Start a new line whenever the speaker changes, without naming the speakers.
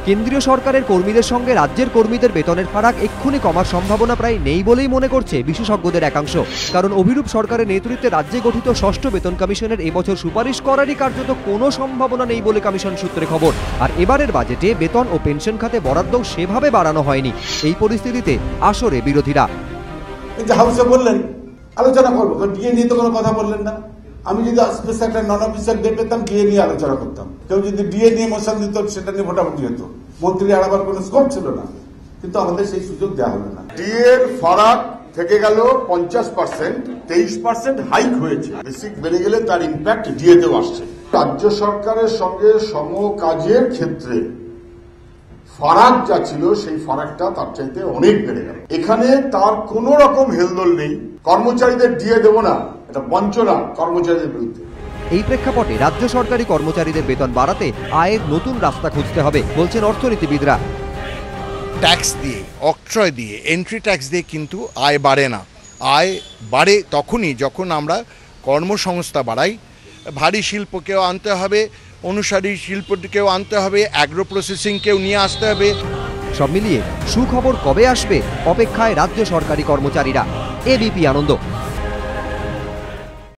কেন্দ্রীয় সরকারের কর্মীদের সঙ্গে রাজ্যের কর্মীদের বেতনের ফারাক এক্ষুনি কমার সম্ভাবনা প্রায় নেই বলেই মনে করছে বিশেষজ্ঞদের একাংশ। কারণ অভিরূপ সরকারের নেতৃত্বে রাজ্যে গঠিত ষষ্ঠ বেতন কমিশনের এবছর সুপারিশ করারই কার্যত কোনো সম্ভাবনা নেই বলে কমিশন সূত্রে খবর। আর এবারের বাজেটে বেতন ও পেনশন খাতে বরাদ্দ সেভাবে বাড়ানো হয়নি। এই পরিস্থিতিতে আসরে বিরোধীরা
হাউসে বললেন আলোচনা করবো, ডিএ নিয়ে তো কোনো কথা বললেন না। আমি যদি স্পেশাল একটা নন অফিসার ডে পেতাম, ডিএ নিয়ে আলোচনা করতাম। কেউ যদি ডিএ নিয়ে মোশন দিত, সেটা নিয়ে ভোটাভুটি হতো। মন্ত্রী আড়াবার কোনো স্কোপ ছিল না, কিন্তু আমাদের সেই সুযোগ দেওয়া হলো না।
ডিএ এর ফারাক থেকে গেল 50%, 23% হাইক হয়েছে। বেসিক বেড়ে গেলে তার ইম্প্যাক্ট ডিএ তেও আসছে। রাজ্য সরকারের সঙ্গে সম কাজের ক্ষেত্রে ফারাক যা ছিল, সেই ফারাকটা তার চাইতে অনেক বেড়ে গেল। এখানে তার কোন রকম হেলদোল নেই। কর্মচারীদের ডিএ দেব না, এটা বঞ্চনা কর্মচারীদের বিরুদ্ধে।
এই প্রেক্ষাপটে রাজ্য সরকারি কর্মচারীদের বেতন বাড়াতে আয়ের নতুন রাস্তা খুঁজতে হবে বলছেন অর্থনীতিবিদরা।
ট্যাক্স দিয়ে, অক্ট্রয় দিয়ে, এন্ট্রি ট্যাক্স দিয়ে কিন্তু আয় বাড়ে না। আয় বাড়ে তখনই যখন আমরা কর্মসংস্থা বাড়াই। ভারী শিল্পকেও আনতে হবে, অনুসারী শিল্পকেও আনতে হবে, অ্যাগ্রো প্রসেসিংকেও নিয়ে আসতে হবে।
সব মিলিয়ে সুখবর কবে আসবে অপেক্ষায় রাজ্য সরকারি কর্মচারীরা। এবিপি আনন্দ।